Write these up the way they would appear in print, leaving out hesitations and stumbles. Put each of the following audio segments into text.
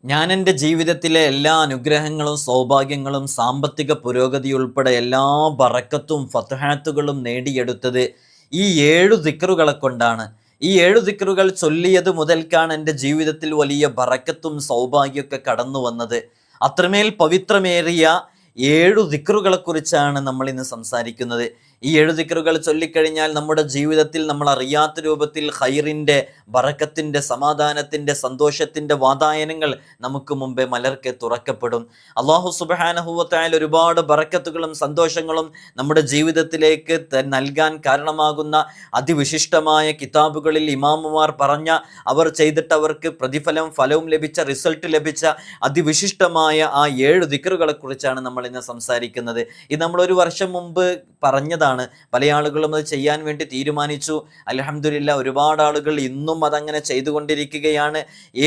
ഞാൻ എൻ്റെ ജീവിതത്തിലെ എല്ലാ അനുഗ്രഹങ്ങളും സൗഭാഗ്യങ്ങളും സാമ്പത്തിക പുരോഗതി ഉൾപ്പെടെ എല്ലാ ബറക്കത്തും ഫത്ഹാത്തുകളും നേടിയെടുത്തത് ഈ 7 ദിക്റുകളെ കൊണ്ടാണ്. ഈ 7 ദിക്റുകൾ ചൊല്ലിയത് മുതൽക്കാണ് എൻ്റെ ജീവിതത്തിൽ വലിയ ബറക്കത്തും സൗഭാഗ്യമൊക്കെ കടന്നു വന്നത്. അത്രമേൽ പവിത്രമേറിയ 7 ദിക്റുകളെക്കുറിച്ചാണ് നമ്മൾ ഇന്ന് സംസാരിക്കുന്നത്. ഈ 7 ദിക്റുകൾ ചൊല്ലിക്കഴിഞ്ഞാൽ നമ്മുടെ ജീവിതത്തിൽ നമ്മൾ അറിയാത്ത രൂപത്തിൽ ഖൈറിൻ്റെ, ബറക്കത്തിൻ്റെ, സമാധാനത്തിൻ്റെ, സന്തോഷത്തിൻ്റെ വാതായനങ്ങൾ നമുക്ക് മുമ്പേ മലർക്കെ തുറക്കപ്പെടും. അല്ലാഹു സുബ്ഹാനഹു വ തആല ഒരുപാട് ബറക്കത്തുകളും സന്തോഷങ്ങളും നമ്മുടെ ജീവിതത്തിലേക്ക് നൽകാൻ കാരണമാകുന്ന അതിവിശിഷ്ടമായ കിതാബുകളിൽ ഇമാമുമാർ പറഞ്ഞ, അവർ ചെയ്തിട്ട് അവർക്ക് പ്രതിഫലം ഫലവും ലഭിച്ച, റിസൾട്ട് ലഭിച്ച അതിവിശിഷ്ടമായ ആ 7 ദിക്റുകളെ കുറിച്ചാണ് നമ്മൾ ഇന്ന് സംസാരിക്കുന്നത്. ഇത് നമ്മൾ ഒരു വർഷം മുമ്പ് പറഞ്ഞതാണ്. പല ആളുകളും അത് ചെയ്യാൻ വേണ്ടി തീരുമാനിച്ചു. അൽഹംദുലില്ലാ, ഒരുപാട് ആളുകൾ ഇന്നും അതങ്ങനെ ചെയ്തുകൊണ്ടിരിക്കുകയാണ്.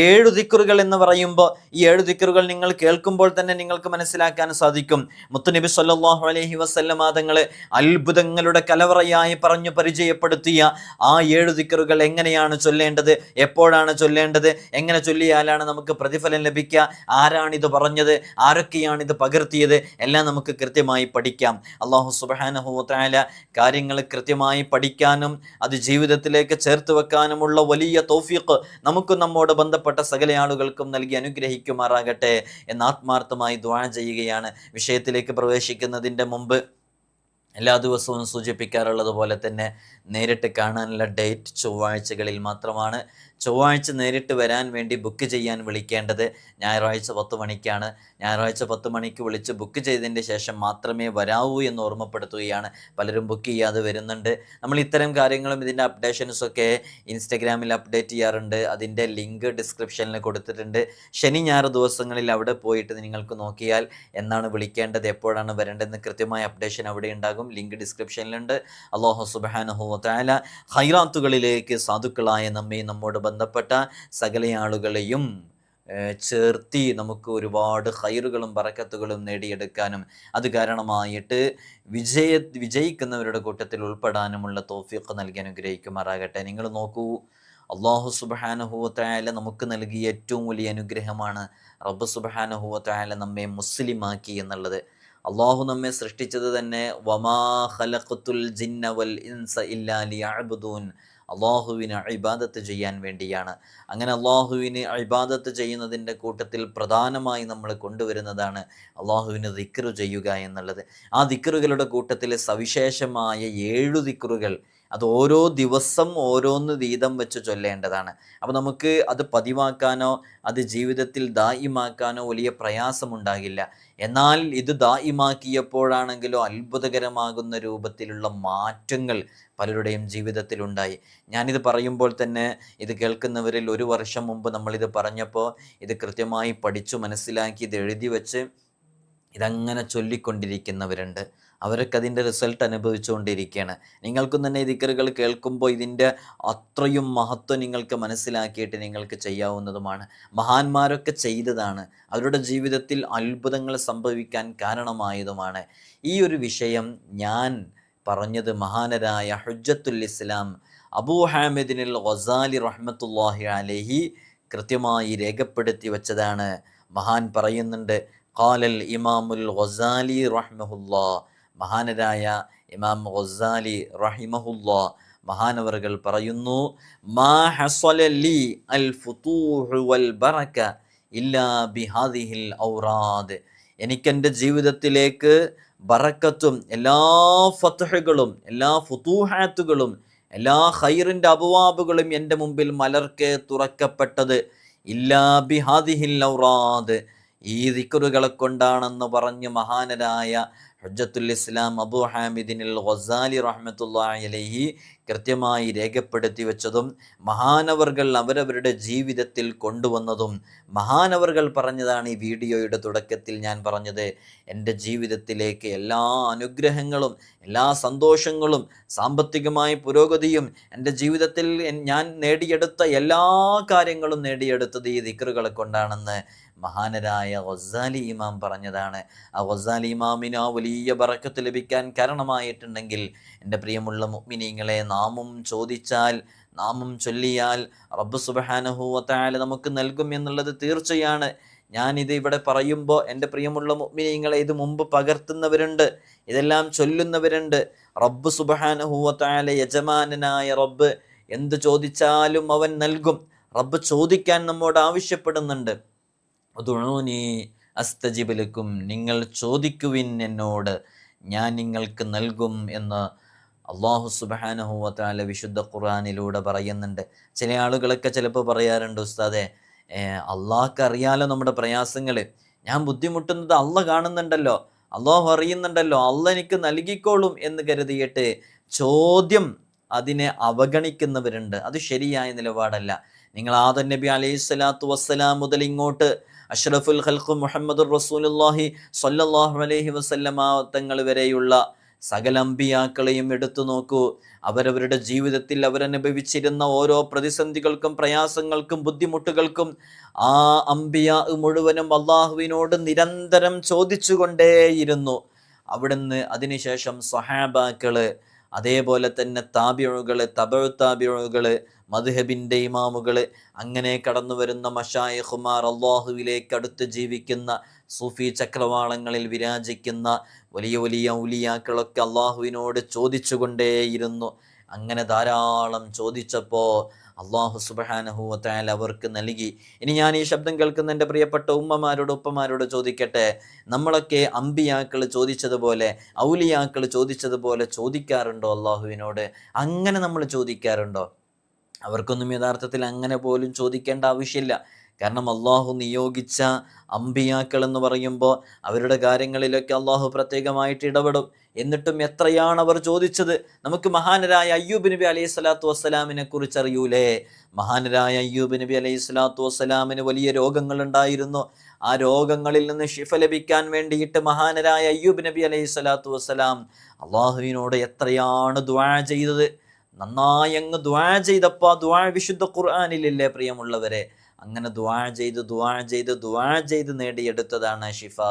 7 ദിക്റുകൾ എന്ന് പറയുമ്പോൾ ഈ 7 ദിക്റുകൾ നിങ്ങൾ കേൾക്കുമ്പോൾ തന്നെ നിങ്ങൾക്ക് മനസ്സിലാക്കാൻ സാധിക്കും. മുത്തുനബി സല്ലല്ലാഹു അലൈഹി വസല്ലമ തങ്ങളെ അത്ഭുതങ്ങളുടെ കലവറയായി പറഞ്ഞു പരിചയപ്പെടുത്തിയ ആ 7 ദിക്റുകൾ എങ്ങനെയാണ് ചൊല്ലേണ്ടത്, എപ്പോഴാണ് ചൊല്ലേണ്ടത്, എങ്ങനെ ചൊല്ലിയാലാണ് നമുക്ക് പ്രതിഫലം ലഭിക്കുക, ആരാണിത് പറഞ്ഞത്, ആരൊക്കെയാണിത് പകർത്തിയത്, എല്ലാം നമുക്ക് കൃത്യമായി പഠിക്കാം. അല്ലാഹു സുബ്ഹാനഹു വ തആല കാര്യങ്ങൾ കൃത്യമായി പഠിക്കാനും അത് ജീവിതത്തിലേക്ക് ചേർത്ത് വെക്കാനുമുള്ള വലിയ തൗഫീഖ് നമുക്ക് നമ്മോട് ബന്ധപ്പെട്ട സകല ആളുകൾക്കും നൽകി അനുഗ്രഹിക്കുമാറാകട്ടെ എന്ന് ആത്മാർത്ഥമായി ദുആ ചെയ്യുകയാണ്. വിഷയത്തിലേക്ക് പ്രവേശിക്കുന്നതിൻ്റെ മുമ്പ് എല്ലാ ദിവസവും സൂചിപ്പിക്കാറുള്ളത് പോലെ തന്നെ നേരിട്ട് കാണാനുള്ള ഡേറ്റ് ചൊവ്വാഴ്ചകളിൽ മാത്രമാണ്. ചൊവ്വാഴ്ച നേരിട്ട് വരാൻ വേണ്ടി ബുക്ക് ചെയ്യാൻ വിളിക്കേണ്ടത് ഞായറാഴ്ച 10 മണിക്കാണ്. ഞായറാഴ്ച 10 മണിക്ക് വിളിച്ച് ബുക്ക് ചെയ്തതിൻ്റെ ശേഷം മാത്രമേ വരാവൂ എന്ന് ഓർമ്മപ്പെടുത്തുകയാണ്. പലരും ബുക്ക് ചെയ്യാതെ വരുന്നുണ്ട്. നമ്മൾ ഇത്തരം കാര്യങ്ങളും ഇതിൻ്റെ അപ്ഡേഷൻസൊക്കെ ഇൻസ്റ്റഗ്രാമിൽ അപ്ഡേറ്റ് ചെയ്യാറുണ്ട്. അതിൻ്റെ ലിങ്ക് ഡിസ്ക്രിപ്ഷനിൽ കൊടുത്തിട്ടുണ്ട്. ശനി ഞായർ ദിവസങ്ങളിൽ അവിടെ പോയിട്ട് നിങ്ങൾക്ക് നോക്കിയാൽ എന്നാണ് വിളിക്കേണ്ടത്, എപ്പോഴാണ് വരേണ്ടതെന്ന് കൃത്യമായ അപ്ഡേഷൻ അവിടെ ഉണ്ടാകും. ലിങ്ക് ഡിസ്ക്രിപ്ഷനിലുണ്ട്. അല്ലാഹു സുബ്ഹാനഹു വ തആല ഖൈറാത്തുകളിലേക്ക് സാധുക്കളായ നമ്മോട് ബന്ധപ്പെട്ട സകല ആളുകളെയും ചേർത്തി നമുക്ക് ഒരുപാട് ഖൈറുകളും ബറക്കത്തുകളും നേടിയെടുക്കാനും അത് കാരണമായിട്ട് വിജയിക്കുന്നവരുടെ കൂട്ടത്തിൽ ഉൾപ്പെടാനുമുള്ള തൗഫീഖ് നൽകി അനുഗ്രഹിക്കുമാറാകട്ടെ. നിങ്ങൾ നോക്കൂ, അല്ലാഹു സുബ്ഹാനഹു വ തആല നമുക്ക് നൽകിയ ഏറ്റവും വലിയ അനുഗ്രഹമാണ് റബ്ബ് സുബ്ഹാനഹു വ തആല നമ്മെ മുസ്ലിമാക്കി എന്നുള്ളത്. അള്ളാഹു നമ്മെ സൃഷ്ടിച്ചത് തന്നെ വമാ ഖലഖത്തുൽ ജിന്ന വൽ ഇൻസ ഇല്ലാ ലിയഅ്ബുദൂൻ, അള്ളാഹുവിന് ഇബാദത്ത് ചെയ്യാൻ വേണ്ടിയാണ്. അങ്ങനെ അള്ളാഹുവിന് ഇബാദത്ത് ചെയ്യുന്നതിൻ്റെ കൂട്ടത്തിൽ പ്രധാനമായി നമ്മൾ കൊണ്ടുവരുന്നതാണ് അള്ളാഹുവിന് ദിക്റ് ചെയ്യുക എന്നുള്ളത്. ആ ദിക്റുകളുടെ കൂട്ടത്തിൽ സവിശേഷമായ 7 ദിക്റുകൾ, അത് ഓരോ ദിവസം ഓരോന്ന് വീതം വെച്ച് ചൊല്ലേണ്ടതാണ്. അപ്പോൾ നമുക്ക് അത് പതിവാക്കാനോ അത് ജീവിതത്തിൽ ദായിമാക്കാനോ വലിയ പ്രയാസമുണ്ടാകില്ല. എന്നാൽ ഇത് ദായിമാക്കിയപ്പോഴാണെങ്കിലോ അത്ഭുതകരമാകുന്ന രൂപത്തിലുള്ള മാറ്റങ്ങൾ പലരുടെയും ജീവിതത്തിലുണ്ടായി. ഞാനിത് പറയുമ്പോൾ തന്നെ ഇത് കേൾക്കുന്നവരിൽ ഒരു വർഷം മുമ്പ് നമ്മളിത് പറഞ്ഞപ്പോൾ ഇത് കൃത്യമായി പഠിച്ചു മനസ്സിലാക്കി ഇത് എഴുതി വെച്ച് ഇതങ്ങനെ ചൊല്ലിക്കൊണ്ടിരിക്കുന്നവരുണ്ട്. അവരൊക്കെ അതിൻ്റെ റിസൾട്ട് അനുഭവിച്ചുകൊണ്ടിരിക്കുകയാണ്. നിങ്ങൾക്കും തന്നെ ഈ ദിക്റുകൾ കേൾക്കുമ്പോൾ ഇതിൻ്റെ അത്രയും മഹത്വം നിങ്ങൾക്ക് മനസ്സിലാക്കിയിട്ട് നിങ്ങൾക്ക് ചെയ്യാവുന്നതുമാണ്. മഹാന്മാരൊക്കെ ചെയ്തതാണ്, അവരുടെ ജീവിതത്തിൽ അത്ഭുതങ്ങൾ സംഭവിക്കാൻ കാരണമായതുമാണ്. ഈ ഒരു വിഷയം ഞാൻ പറഞ്ഞത് മഹാനരായ ഹുജ്ജത്തുൽ ഇസ്ലാം അബൂ ഹാമിദിനിൽ ഗസാലി റഹ്മത്തുള്ളാഹി അലൈഹി കൃത്യമായി രേഖപ്പെടുത്തി വച്ചതാണ്. മഹാൻ പറയുന്നുണ്ട്, ഖാലൽ ഇമാമുൽ ഗസാലി റഹ്മഹുല്ലാഹ്, മഹാനരായ ഇമാം ഗസാലി റഹിമഹുല്ലാഹ് മഹാനവറുകൾ പറയുന്നു, മാ ഹസല ലി അൽ ഫുതൂഹ് വൽ ബറക ഇല്ലാ ബിഹാദിഹിൽ ഔറാദ്, എനിക്കെൻ്റെ ജീവിതത്തിലേക്ക് ബറക്കത്തും എല്ലാ ഫത്ഹുകളും എല്ലാ ഫുതൂഹാത്തുകളും എല്ലാ ഖൈറിൻ്റെ അബ്വാബുകളും എൻ്റെ മുമ്പിൽ മലർക്കെ തുറക്കപ്പെട്ടത് ഇല്ലാ ബിഹാദിഹിൽ ഔറാദ്, ഈ ദിക്റുകളെ കൊണ്ടാണെന്ന് പറഞ്ഞ് മഹാനരായ ഹുജ്ജത്തുൽ ഇസ്ലാം അബൂ ഹാമിദിനിൽ ഗസാലി റഹ്മത്തുള്ളാഹി അലൈഹി കൃത്യമായി രേഖപ്പെടുത്തി വെച്ചതും മഹാനവർകൾ അവരവരുടെ ജീവിതത്തിൽ കൊണ്ടുവന്നതും മഹാനവർകൾ പറഞ്ഞതാണ്. ഈ വീഡിയോയുടെ തുടക്കത്തിൽ ഞാൻ പറഞ്ഞത്, എൻ്റെ ജീവിതത്തിലേക്ക് എല്ലാ അനുഗ്രഹങ്ങളും എല്ലാ സന്തോഷങ്ങളും സാമ്പത്തികമായ പുരോഗതിയും എൻ്റെ ജീവിതത്തിൽ ഞാൻ നേടിയെടുത്ത എല്ലാ കാര്യങ്ങളും നേടിയെടുത്തത് ഈ ദിക്റുകളെ കൊണ്ടാണെന്ന് മഹാനരായ ഗസാലി ഇമാം പറഞ്ഞതാണ്. ആ ഗസാലി ഇമാമിന് ആ വലിയ ബറക്കത്ത് ലഭിക്കാൻ കാരണമായിട്ടുണ്ടെങ്കിൽ എൻ്റെ പ്രിയമുള്ള മുഅ്മിനീങ്ങളെ, നാമും ചോദിച്ചാൽ നാമം ചൊല്ലിയാൽ റബ്ബ് സുബ്ഹാനഹു വ തആല നമുക്ക് നൽകും എന്നുള്ളത് തീർച്ചയാണ്. ഞാനിത് ഇവിടെ പറയുമ്പോൾ എൻ്റെ പ്രിയമുള്ള മുഅ്മിനീങ്ങളെ, ഇത് മുമ്പ് പകർത്തുന്നവരുണ്ട്, ഇതെല്ലാം ചൊല്ലുന്നവരുണ്ട്. റബ്ബ് സുബ്ഹാനഹു വ തആല, യജമാനനായ റബ്ബ് എന്ത് ചോദിച്ചാലും അവൻ നൽകും. റബ്ബ് ചോദിക്കാൻ നമ്മോട് ആവശ്യപ്പെടുന്നുണ്ട്. ഉദ്ഉനി അസ്തജിബ് ലക്കും, നിങ്ങൾ ചോദിക്കുവിൻ എന്നോട്, ഞാൻ നിങ്ങൾക്ക് നൽകും എന്ന് അല്ലാഹു സുബ്ഹാനഹു വ തആല വിശുദ്ധ ഖുർആനിലൂടെ പറയുന്നുണ്ട്. ചില ആളുകളൊക്കെ ചിലപ്പോൾ പറയാറുണ്ട്, ഉസ്താദെ, അള്ളാഹ്ക്ക് അറിയാലോ നമ്മുടെ പ്രയാസങ്ങൾ, ഞാൻ ബുദ്ധിമുട്ടുന്നത് അള്ളാഹ് കാണുന്നുണ്ടല്ലോ, അള്ളാഹു അറിയുന്നുണ്ടല്ലോ, അള്ളാഹ് എനിക്ക് നൽകിക്കോളും എന്ന് കരുതിയിട്ട് ചോദ്യം അതിനെ അവഗണിക്കുന്നവരുണ്ട്. അത് ശരിയായ നിലപാടല്ല. നിങ്ങൾ ആദം നബി അലൈഹി സ്വലാത്തു വസ്സലാം മുതൽ ഇങ്ങോട്ട് അഷ്റഫുൽ ഖൽഖ് മുഹമ്മദുർ റസൂലുള്ളാഹി സ്വല്ലല്ലാഹു അലൈഹി വസല്ലമ തങ്ങൾ വരെയുള്ള സകല അമ്പിയാക്കളെയും എടുത്തു നോക്കൂ. അവരവരുടെ ജീവിതത്തിൽ അവരനുഭവിച്ചിരുന്ന ഓരോ പ്രതിസന്ധികൾക്കും പ്രയാസങ്ങൾക്കും ബുദ്ധിമുട്ടുകൾക്കും ആ അമ്പിയാ മുഴുവനും അള്ളാഹുവിനോട് നിരന്തരം ചോദിച്ചുകൊണ്ടേയിരുന്നു. അവിടുന്ന് അതിനുശേഷം സ്വഹാബാക്കള്, അതേപോലെ തന്നെ താബിഉകള്, തബഉ താബിഉകള്, മദ്ഹബിൻ്റെ ഇമാമുകള്, അങ്ങനെ കടന്നു വരുന്ന മശായിഖുമാർ, അള്ളാഹുവിലേക്ക് അടുത്ത് ജീവിക്കുന്ന സൂഫി ചക്രവാളങ്ങളിൽ വിരാജിക്കുന്ന വലിയ വലിയ ഔലിയാക്കളൊക്കെ അള്ളാഹുവിനോട് ചോദിച്ചുകൊണ്ടേയിരുന്നു. അങ്ങനെ ധാരാളം ചോദിച്ചപ്പോൾ അള്ളാഹു സുബ്ഹാനഹു വ തആല അവർക്ക് നൽകി. ഇനി ഞാൻ ഈ ശബ്ദം കേൾക്കുന്ന എൻ്റെ പ്രിയപ്പെട്ട ഉമ്മമാരോട് ഉപ്പമാരോട് ചോദിക്കട്ടെ, നമ്മളൊക്കെ അമ്പിയാക്കൾ ചോദിച്ചതുപോലെ, ഔലിയാക്കൾ ചോദിച്ചതുപോലെ ചോദിക്കാറുണ്ടോ അള്ളാഹുവിനോട്? അങ്ങനെ നമ്മൾ ചോദിക്കാറുണ്ടോ? അവർക്കൊന്നും യഥാർത്ഥത്തിൽ അങ്ങനെ പോലും ചോദിക്കേണ്ട ആവശ്യമില്ല. കാരണം അള്ളാഹു നിയോഗിച്ച അമ്പിയാക്കൾ എന്ന് പറയുമ്പോൾ അവരുടെ കാര്യങ്ങളിലൊക്കെ അള്ളാഹു പ്രത്യേകമായിട്ട് ഇടപെടും. എന്നിട്ടും എത്രയാണ് അവർ ചോദിച്ചത്? നമുക്ക് മഹാനരായ അയ്യൂബ് നബി അലൈഹി സ്വലാത്തു വസ്സലാമിനെ കുറിച്ച് അറിയൂലേ? മഹാനരായ അയ്യൂബ് നബി അലൈഹി സ്വലാത്തു വസ്സലാമിന് വലിയ രോഗങ്ങൾ ഉണ്ടായിരുന്നു. ആ രോഗങ്ങളിൽ നിന്ന് ശിഫ ലഭിക്കാൻ വേണ്ടിയിട്ട് മഹാനരായ അയ്യൂബ് നബി അലൈഹി സ്വലാത്തു വസ്സലാം അള്ളാഹുവിനോട് എത്രയാണ് ദുആ ചെയ്തത്. നന്നായി അങ്ങ് ദുആ ചെയ്തപ്പോൾ ആ ദുആ വിശുദ്ധ ഖുർആനിലില്ലേ പ്രിയമുള്ളവരെ? അങ്ങനെ ദുആ ചെയ്ത് നേടിയെടുത്തതാണ് ഷിഫാ.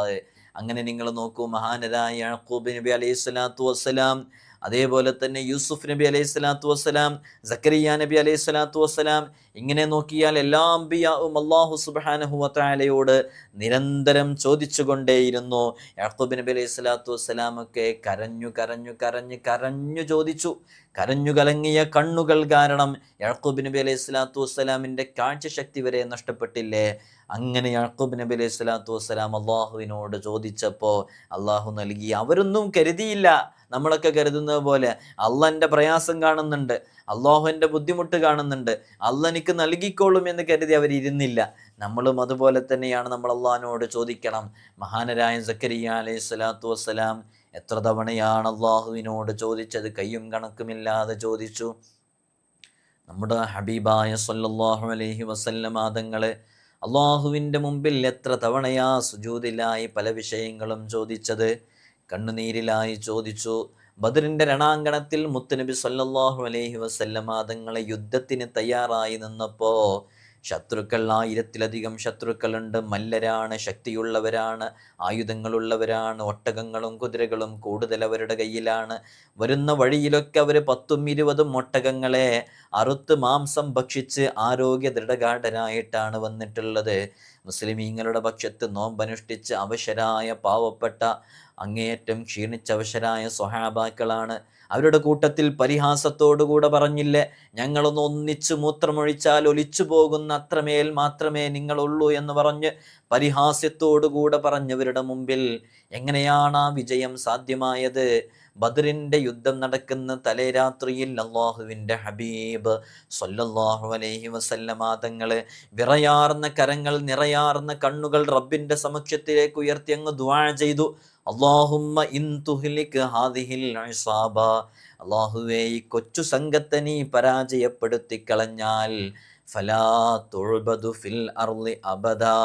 അങ്ങനെ നിങ്ങൾ നോക്കൂ, മഹാനരായ യാഖൂബ് നബി അലൈഹി സ്വലാത്തു വസ്സലാം, അതേപോലെ തന്നെ യൂസുഫ് നബി അലൈഹി സ്വലാത്തു വസ്സലാം, സക്കരിയ നബി അലൈഹി സ്വലാത്തു വസ്സലാം, ഇങ്ങനെ നോക്കിയാൽ എല്ലാ അമ്പിയാവും അല്ലാഹു സുബ്ഹാനഹു വ തആലയോട് നിരന്തരം ചോദിച്ചുകൊണ്ടേയിരുന്നു. യാഖൂബ് നബി അലൈഹി സ്വലാത്തു വസ്സലാമൊക്കെ കരഞ്ഞു ചോദിച്ചു. കരഞ്ഞു കലങ്ങിയ കണ്ണുകൾ കാരണം യാഖൂബ് നബി അലൈഹി സ്വലാത്തു വസ്സലാമിൻ്റെ കാഴ്ചശക്തി വരെ നഷ്ടപ്പെട്ടില്ലേ? അങ്ങനെ യാഖൂബ് നബി അലൈഹി സ്വലാത്തു വസ്സലാം അള്ളാഹുവിനോട് ചോദിച്ചപ്പോൾ അള്ളാഹു നൽകി. അവരൊന്നും കരുതിയില്ല നമ്മളൊക്കെ കരുതുന്നത് പോലെ, അള്ളാൻ്റെ പ്രയാസം കാണുന്നുണ്ട്, അള്ളാഹു എൻ്റെ ബുദ്ധിമുട്ട് കാണുന്നുണ്ട്, അള്ളാഹ് എനിക്ക് നൽകിക്കോളും എന്ന് കരുതി അവരിരുന്നില്ല. നമ്മളും അതുപോലെ തന്നെയാണ്, നമ്മൾ അള്ളാഹിനോട് ചോദിക്കണം. മഹാനരായ സക്കരിയ അലൈഹി സ്വലാത്തു വസ്സലാം എത്ര തവണയാണ് അള്ളാഹുവിനോട് ചോദിച്ചത്? കയ്യും കണക്കുമില്ലാതെ ചോദിച്ചു. നമ്മുടെ ഹബീബായ സ്വല്ലല്ലാഹു അലൈഹി വസല്ലമ തങ്ങള് അള്ളാഹുവിൻ്റെ മുമ്പിൽ എത്ര തവണയാ സുജൂദിലായി പല വിഷയങ്ങളും ചോദിച്ചത്? കണ്ണുനീരിലായി ചോദിച്ചു. ബദറിൻ്റെ രണാങ്കണത്തിൽ മുത്തുനബി സ്വല്ലല്ലാഹു അലൈഹി വസല്ലമ തങ്ങളെ യുദ്ധത്തിന് തയ്യാറായി നിന്നപ്പോൾ ശത്രുക്കൾ 1000-ലധികം ശത്രുക്കളുണ്ട്. മല്ലരാണ്, ശക്തിയുള്ളവരാണ്, ആയുധങ്ങളുള്ളവരാണ്, ഒട്ടകങ്ങളും കുതിരകളും കൂടുതൽ അവരുടെ കയ്യിലാണ്. വരുന്ന വഴിയിലൊക്കെ അവർ 10-20 ഒട്ടകങ്ങളെ അറുത്ത് മാംസം ഭക്ഷിച്ച് ആരോഗ്യ ദൃഢഗാഠരായിട്ടാണ് വന്നിട്ടുള്ളത്. മുസ്ലിമീങ്ങളുടെ പക്ഷത്ത് നോമ്പനുഷ്ഠിച്ച് അവശരായ പാവപ്പെട്ട അങ്ങേയറ്റം ക്ഷീണിച്ചവശരായ സ്വഹാബാക്കളാണ്. അവരുടെ കൂട്ടത്തിൽ പരിഹാസത്തോടുകൂടെ പറഞ്ഞില്ലേ, ഞങ്ങളൊന്ന് ഒന്നിച്ച് മൂത്രമൊഴിച്ചാൽ ഒലിച്ചു പോകുന്ന അത്രമേൽ മാത്രമേ നിങ്ങളുള്ളൂ എന്ന് പറഞ്ഞ് പരിഹാസ്യത്തോടുകൂടെ പറഞ്ഞവരുടെ മുമ്പിൽ എങ്ങനെയാണ് ആ വിജയം സാധ്യമായത്? ബദറിൻ്റെ യുദ്ധം നടക്കുന്ന തലേരാത്രിയിൽ അള്ളാഹുവിൻ്റെ ഹബീബ് സ്വല്ലല്ലാഹു അലൈഹി വസല്ലമ തങ്ങള് വിറയാർന്ന കരങ്ങൾ, നിറയാർന്ന കണ്ണുകൾ റബ്ബിൻ്റെ സമക്ഷത്തിലേക്ക് ഉയർത്തി അങ്ങ് ദുആ ചെയ്തു. അല്ലാഹുമ്മ ഇൻ തുഹ്ലിക് ഹാദിഹിൽ ഇസാബ, അല്ലാഹുവേ ഈ കൊച്ചു സംഘത്തെ നീ പരാജയപ്പെടുത്തി കളഞ്ഞാൽ ഫലാ തുഅബദു ഫിൽ അർളി അബദാ,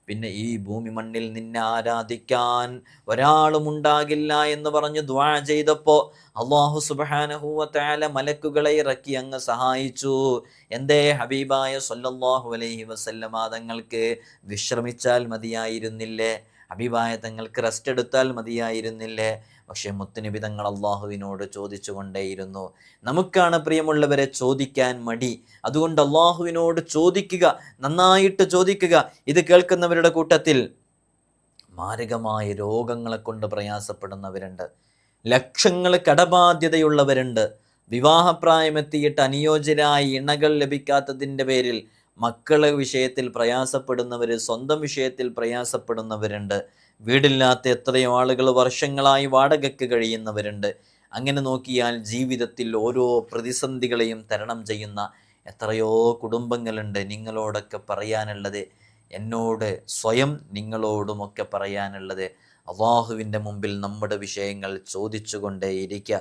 പിന്നെ ഈ ഭൂമി മണ്ണിൽ നിന്നെ ആരാധിക്കാൻ ഒരാളും ഉണ്ടാകില്ല എന്ന് പറഞ്ഞ് ദുആ ചെയ്തപ്പോൾ അല്ലാഹു സുബ്ഹാനഹു വ തആല മലക്കുകളെ ഇറക്കി അങ്ങ് സഹായിച്ചു. എന്തേ? ഹബീബായ സ്വല്ലല്ലാഹു അലൈഹി വസല്ലമ തങ്ങൾക്ക് വിശ്രമിച്ചാൽ മതിയായിരുന്നില്ലേ? ഹബീബായ തങ്ങൾക്ക് റെസ്റ്റ് എടുത്താൽ മതിയായിരുന്നില്ലേ? പക്ഷേ മുത്തുനബി തങ്ങൾ അള്ളാഹുവിനോട് ചോദിച്ചു കൊണ്ടേയിരുന്നു. നമുക്കാണ് പ്രിയമുള്ളവരെ ചോദിക്കാൻ മടി. അതുകൊണ്ട് അള്ളാഹുവിനോട് ചോദിക്കുക, നന്നായിട്ട് ചോദിക്കുക. ഇത് കേൾക്കുന്നവരുടെ കൂട്ടത്തിൽ മാരകമായ രോഗങ്ങളെ കൊണ്ട് പ്രയാസപ്പെടുന്നവരുണ്ട്, ലക്ഷങ്ങൾ കടബാധ്യതയുള്ളവരുണ്ട്, വിവാഹപ്രായമെത്തിയിട്ട് അനുയോജ്യരായ ഇണകൾ ലഭിക്കാത്തതിൻ്റെ പേരിൽ മക്കളെ വിഷയത്തിൽ പ്രയാസപ്പെടുന്നവർ, സ്വന്തം വിഷയത്തിൽ പ്രയാസപ്പെടുന്നവരുണ്ട്, വീടില്ലാത്ത എത്രയോ ആളുകൾ വർഷങ്ങളായി വാടകയ്ക്ക് കഴിയുന്നവരുണ്ട്. അങ്ങനെ നോക്കിയാൽ ജീവിതത്തിൽ ഓരോ പ്രതിസന്ധികളെയും തരണം ചെയ്യുന്ന എത്രയോ കുടുംബങ്ങളുണ്ട്. നിങ്ങളോടൊക്കെ പറയാനുള്ളത്, എന്നോട് സ്വയം നിങ്ങളോടുമൊക്കെ പറയാനുള്ളത്, അള്ളാഹുവിൻ്റെ മുമ്പിൽ നമ്മുടെ വിഷയങ്ങൾ ചോദിച്ചുകൊണ്ടേയിരിക്കുക.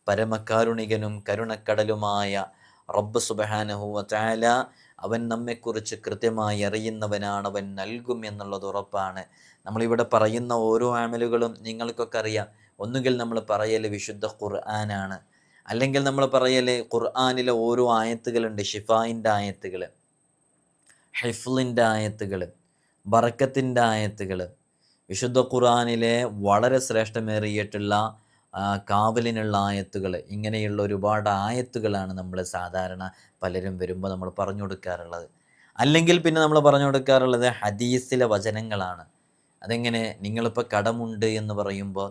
പരമകാരുണികനും കരുണക്കടലുമായ റബ്ബ് സുബ്ഹാനഹു വ തആല അവൻ നമ്മെക്കുറിച്ച് കൃത്യമായി അറിയുന്നവനാണ്, അവൻ നൽകും എന്നുള്ളത് ഉറപ്പാണ്. നമ്മളിവിടെ പറയുന്ന ഓരോ അമലുകളും നിങ്ങൾക്കൊക്കെ അറിയാം. ഒന്നുകിൽ നമ്മൾ പറയൽ വിശുദ്ധ ഖുർആനാണ്, അല്ലെങ്കിൽ നമ്മൾ പറയൽ ഖുർആനിലെ ഓരോ ആയത്തുകളുണ്ട്, ഷിഫായിൻ്റെ ആയത്തുകൾ, ഹിഫ്ലിൻ്റെ ആയത്തുകൾ, ബറക്കത്തിൻ്റെ ആയത്തുകൾ, വിശുദ്ധ ഖുർആനിലെ വളരെ ശ്രേഷ്ഠമേറിയിട്ടുള്ള കാവലിനുള്ള ആയത്തുകൾ, ഇങ്ങനെയുള്ള ഒരുപാട് ആയത്തുകളാണ് നമ്മൾ സാധാരണ പലരും വരുമ്പോൾ നമ്മൾ പറഞ്ഞു കൊടുക്കാറുള്ളത്. അല്ലെങ്കിൽ പിന്നെ നമ്മൾ പറഞ്ഞു കൊടുക്കാറുള്ളത് ഹദീസിലെ വചനങ്ങളാണ്. അതെങ്ങനെ? നിങ്ങളിപ്പോൾ കടമുണ്ട് എന്ന് പറയുമ്പോൾ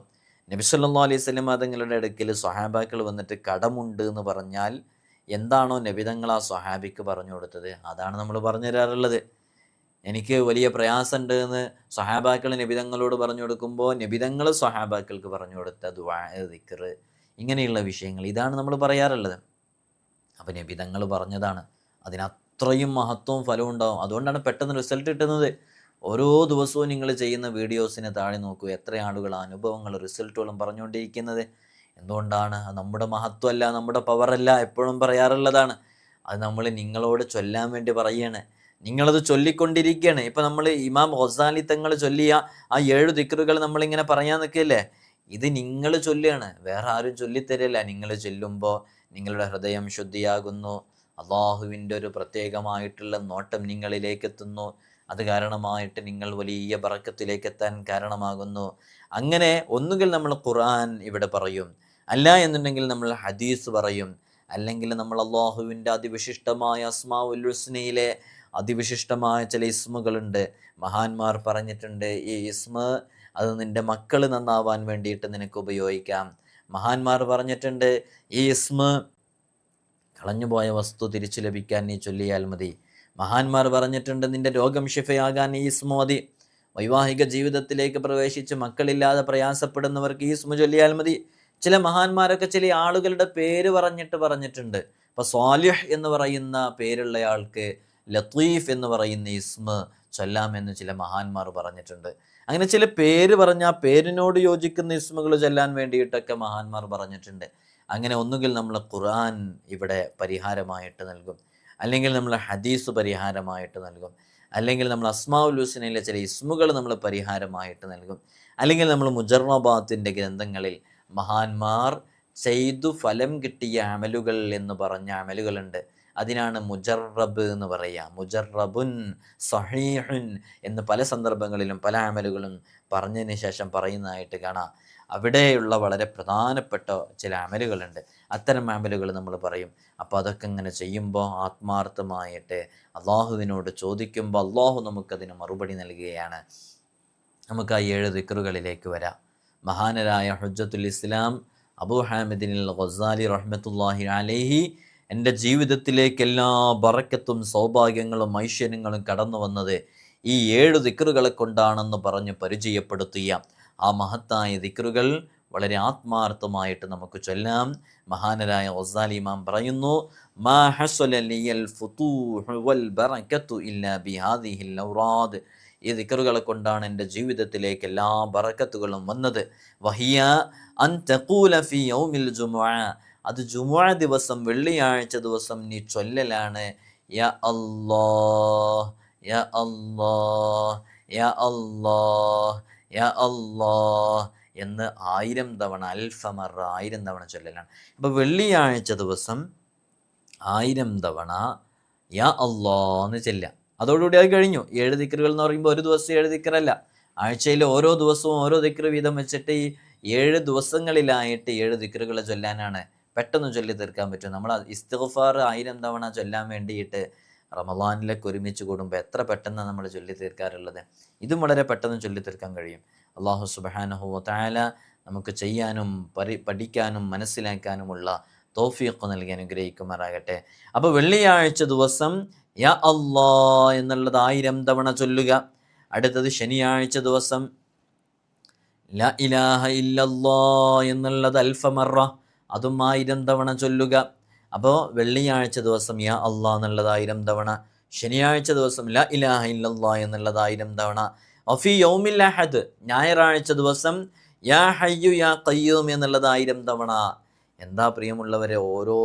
നബി സല്ലല്ലാഹു അലൈഹി വസല്ലം തങ്ങളുടെ അടുക്കൽ സ്വഹാബാക്കൾ വന്നിട്ട് കടമുണ്ട് എന്ന് പറഞ്ഞാൽ എന്താണോ നബി തങ്ങൾ ആ സ്വഹാബിക്ക് പറഞ്ഞു കൊടുത്തത് അതാണ് നമ്മൾ പറഞ്ഞു തരാറുള്ളത്. എനിക്ക് വലിയ പ്രയാസമുണ്ട് എന്ന് സ്വഹാബാക്കൾ നബിതങ്ങളോട് പറഞ്ഞു കൊടുക്കുമ്പോൾ നബിതങ്ങൾ സ്വഹാബാക്കൾക്ക് പറഞ്ഞു കൊടുത്ത ദുആ, ദിക്ർ, ഇങ്ങനെയുള്ള വിഷയങ്ങൾ ഇതാണ് നമ്മൾ പറയാറുള്ളത്. അപ്പം നബിതങ്ങൾ പറഞ്ഞതാണ്, അതിനത്രയും മഹത്വവും ഫലവും ഉണ്ടാവും. അതുകൊണ്ടാണ് പെട്ടെന്ന് റിസൾട്ട് കിട്ടുന്നത്. ഓരോ ദിവസവും നിങ്ങൾ ചെയ്യുന്ന വീഡിയോസിന് താഴെ നോക്കൂ, എത്ര ആളുകൾ അനുഭവങ്ങൾ റിസൾട്ടുകളും പറഞ്ഞുകൊണ്ടിരിക്കുന്നത്. എന്തുകൊണ്ടാണ്? നമ്മുടെ മഹത്വമല്ല, നമ്മുടെ പവറല്ല, എപ്പോഴും പറയാറുള്ളതാണ്. അത് നമ്മൾ നിങ്ങളോട് ചൊല്ലാൻ വേണ്ടി പറയുകയാണ്. നിങ്ങളത് ചൊല്ലിക്കൊണ്ടിരിക്കുകയാണ്. ഇപ്പം നമ്മൾ ഇമാം ഗസാലി തങ്ങൾ ചൊല്ലിയ ആ 7 ദിക്റുകൾ നമ്മളിങ്ങനെ പറയാൻ നിൽക്കില്ലേ, ഇത് നിങ്ങൾ ചൊല്ലുകയാണ്, വേറെ ആരും ചൊല്ലിത്തരില്ല. നിങ്ങൾ ചൊല്ലുമ്പോൾ നിങ്ങളുടെ ഹൃദയം ശുദ്ധിയാകുന്നു, അള്ളാഹുവിൻ്റെ ഒരു പ്രത്യേകമായിട്ടുള്ള നോട്ടം നിങ്ങളിലേക്ക് എത്തുന്നു. അത് കാരണമായിട്ട് നിങ്ങൾ വലിയ ബറക്കത്തിലേക്ക് എത്താൻ കാരണമാകുന്നു. അങ്ങനെ ഒന്നുകിൽ നമ്മൾ ഖുർആൻ ഇവിടെ പറയും, അല്ല എന്നുണ്ടെങ്കിൽ നമ്മൾ ഹദീസ് പറയും, അല്ലെങ്കിൽ നമ്മൾ അള്ളാഹുവിൻ്റെ അതിവിശിഷ്ടമായ അസ്മാഉൽ ഹുസ്നയിലെ അതിവിശിഷ്ടമായ ചില ഇസ്മുകളുണ്ട്. മഹാന്മാർ പറഞ്ഞിട്ടുണ്ട്, ഈ ഇസ്മ അത് നിൻ്റെ മക്കൾ നന്നാവാൻ വേണ്ടിയിട്ട് നിനക്ക് ഉപയോഗിക്കാം. മഹാന്മാർ പറഞ്ഞിട്ടുണ്ട്, ഈ ഇസ്മ കളഞ്ഞുപോയ വസ്തു തിരിച്ചു ലഭിക്കാൻ നീ ചൊല്ലിയാൽ മതി. മഹാന്മാർ പറഞ്ഞിട്ടുണ്ട്, നിൻ്റെ രോഗം ശിഫയാകാൻ ഈ ഇസ്മു മതി. വൈവാഹിക ജീവിതത്തിലേക്ക് പ്രവേശിച്ച് മക്കളില്ലാതെ പ്രയാസപ്പെടുന്നവർക്ക് ഈ ഇസ്മു ചൊല്ലിയാൽ മതി. ചില മഹാന്മാരൊക്കെ ചില ആളുകളുടെ പേര് പറഞ്ഞിട്ടുണ്ട്. അപ്പോൾ സ്വാലിഹ് എന്ന് പറയുന്ന പേരുള്ളയാൾക്ക് ലത്തീഫ് എന്ന് പറയുന്ന ഇസ്മ ചൊല്ലാമെന്ന് ചില മഹാന്മാർ പറഞ്ഞിട്ടുണ്ട്. അങ്ങനെ ചില പേര് പറഞ്ഞ ആ പേരിനോട് യോജിക്കുന്ന ഇസ്മുകൾ ചൊല്ലാൻ വേണ്ടിയിട്ടൊക്കെ മഹാന്മാർ പറഞ്ഞിട്ടുണ്ട്. അങ്ങനെ ഒന്നുകിൽ നമ്മൾ ഖുർആൻ ഇവിടെ പരിഹാരമായിട്ട് നൽകും, അല്ലെങ്കിൽ നമ്മൾ ഹദീസ് പരിഹാരമായിട്ട് നൽകും, അല്ലെങ്കിൽ നമ്മൾ അസ്മാഉൽ ഹുസ്നയിലെ ചില ഇസ്മുകൾ നമ്മൾ പരിഹാരമായിട്ട് നൽകും, അല്ലെങ്കിൽ നമ്മൾ മുജറബാത്തിൻ്റെ ഗ്രന്ഥങ്ങളിൽ മഹാന്മാർ ചെയ്തു ഫലം കിട്ടിയ അമലുകൾ എന്ന് പറഞ്ഞ അമലുകളുണ്ട്. അതിനാണ് മുജറബ് എന്ന് പറയുക. മുജറബുൻ സഹീഹുൻ എന്ന് പല സന്ദർഭങ്ങളിലും പല അമലുകളും പറഞ്ഞതിന് ശേഷം പറയുന്നതായിട്ട് കാണാം. അവിടെയുള്ള വളരെ പ്രധാനപ്പെട്ട ചില അമലുകളുണ്ട്. അത്തരം അമലുകൾ നമ്മൾ പറയും. അപ്പോൾ അതൊക്കെ ഇങ്ങനെ ചെയ്യുമ്പോൾ ആത്മാർത്ഥമായിട്ട് അള്ളാഹുവിനോട് ചോദിക്കുമ്പോൾ അള്ളാഹു നമുക്കതിന് മറുപടി നൽകുകയാണ്. നമുക്ക് ആ 7 ദിക്റുകളിലേക്ക് വരാം. മഹാനരായ ഹുജ്ജത്തുൽ ഇസ്ലാം അബൂ ഹാമിദിനിൽ ഗസാലി റഹ്മത്തുള്ളാഹി അലൈഹി എൻ്റെ ജീവിതത്തിലേക്ക് എല്ലാ ബറക്കത്തും സൗഭാഗ്യങ്ങളും ഐശ്വര്യങ്ങളും കടന്നു വന്നത് ഈ 7 ദിക്റുകളെ കൊണ്ടാണെന്ന് പറഞ്ഞ് പരിചയപ്പെടുത്തിയ ആ മഹത്തായ ദിക്റുകൾ വളരെ ആത്മാർത്ഥമായിട്ട് നമുക്ക് ചൊല്ലാം. മഹാനരായ ഗസാലി ഇമാം പറയുന്നു, മാ ഹസല ലിയൽ ഫുതൂഹു വൽ ബറകത്തു ഇല്ലാ ബിഹാദിഹിൽ ഔറാദ്. ഈ ദിക്റുകളെ കൊണ്ടാണ് എൻ്റെ ജീവിതത്തിലേക്ക് എല്ലാ ബറക്കത്തുകളും വന്നത്. വഹിയ അൻ തഖൂല ഫീ യൗമിൽ ജുമുഅ. അത് ജുമുഅ ദിവസം, വെള്ളിയാഴ്ച ദിവസം നീ ചൊല്ലലാണ്, യാ അല്ലാഹ് യാ അല്ലാഹ് യാ അല്ലാഹ് യാ അല്ലാഹ് എന്ന് 1000 തവണ, അൽഫമറ 1000 തവണ ചൊല്ലലാണ്. അപ്പോൾ വെള്ളിയാഴ്ച ദിവസം 1000 തവണ യാ അല്ലാഹ് എന്ന് ചൊല്ലാം. അതോടുകൂടി അത് കഴിഞ്ഞു. 7 ദിക്റുകൾ എന്ന് പറയുമ്പോൾ ഒരു ദിവസം 7 ദിക്റല്ല, ആഴ്ചയിൽ ഓരോ ദിവസവും ഓരോ ദിക്ർ വീതം വെച്ചിട്ട് ഈ 7 ദിവസങ്ങളിലായിട്ട് 7 ദിക്റുകൾ ചൊല്ലാനാണ്. പെട്ടെന്ന് ചൊല്ലി തീർക്കാൻ പറ്റും. നമ്മൾ ഇസ്തിഗ്ഫാർ 1000 തവണ ചൊല്ലാൻ വേണ്ടിയിട്ട് റമളാനിലൊക്കെ ഒരുമിച്ച് കൂടുമ്പോൾ എത്ര പെട്ടെന്ന് നമ്മൾ ചൊല്ലി തീർക്കാറുള്ളത്. ഇതും വളരെ പെട്ടെന്ന് ചൊല്ലി തീർക്കാൻ കഴിയും. അല്ലാഹു സുബ്ഹാനഹു വ തആല നമുക്ക് ചെയ്യാനും പഠിക്കാനും മനസ്സിലാക്കാനുമുള്ള തൗഫീഖ് നൽകി അനുഗ്രഹിക്കുമാറാകട്ടെ. അപ്പോൾ വെള്ളിയാഴ്ച ദിവസം യാ അല്ലാ എന്നുള്ളത് 1000 തവണ ചൊല്ലുക. അടുത്തത് ശനിയാഴ്ച ദിവസം ലാ ഇലാഹ ഇല്ലല്ലാ എന്നുള്ളത് അൽഫമറ, അതും 1000 തവണ ചൊല്ലുക. അപ്പോൾ വെള്ളിയാഴ്ച ദിവസം യാ അല്ലാ എന്നുള്ളത് 1000 തവണ, ശനിയാഴ്ച ദിവസം ലാ ഇലാഹ ഇല്ലല്ലാ എന്നുള്ളത് 1000 തവണ. വഫി യൗമിൽ അഹദ് ഞായറാഴ്ച ദിവസം യാ ഹയ്യു യാ ഖയ്യൂം എന്നുള്ളത് 1000 തവണ. എന്താ പ്രിയമുള്ളവരെ, ഓരോ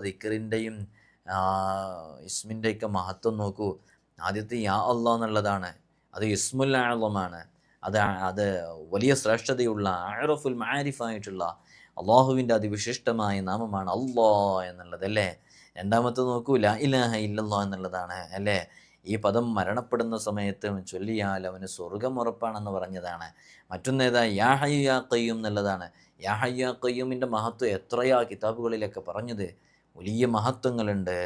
ദിക്റിൻ്റെയും ഇസ്മിൻ്റെയൊക്കെ മഹത്വം നോക്കൂ. ആദ്യത്തെ യാ അല്ലാ എന്നുള്ളതാണ്, അത് ഇസ്മുൽ അഅ്ളമാണ്, അത് വലിയ ശ്രേഷ്ഠതയുള്ള അഅ്റഫുൽ മആരിഫായിട്ടുള്ള അള്ളാഹുവിൻ്റെ അതിവിശിഷ്ടമായ നാമമാണ് അല്ലാ എന്നുള്ളത് അല്ലേ. രണ്ടാമത്തെ നോക്കൂ ലാ ഇലാഹ ഇല്ലല്ലാ എന്നുള്ളതാണ് അല്ലേ. ഈ പദം മരണപ്പെടുന്ന സമയത്ത് ചൊല്ലിയാൽ അവന് സ്വർഗം ഉറപ്പാണെന്ന് പറഞ്ഞതാണ്. മറ്റൊന്നേതാ യാ ഹയ്യു യാ ഖയ്യൂം എന്നുള്ളതാണ്. യാ ഹയ്യു യാ ഖയ്യൂമിൻ്റെ മഹത്വം എത്രയാ കിതാബുകളിലൊക്കെ പറഞ്ഞത്, വലിയ മഹത്വങ്ങളുണ്ട്.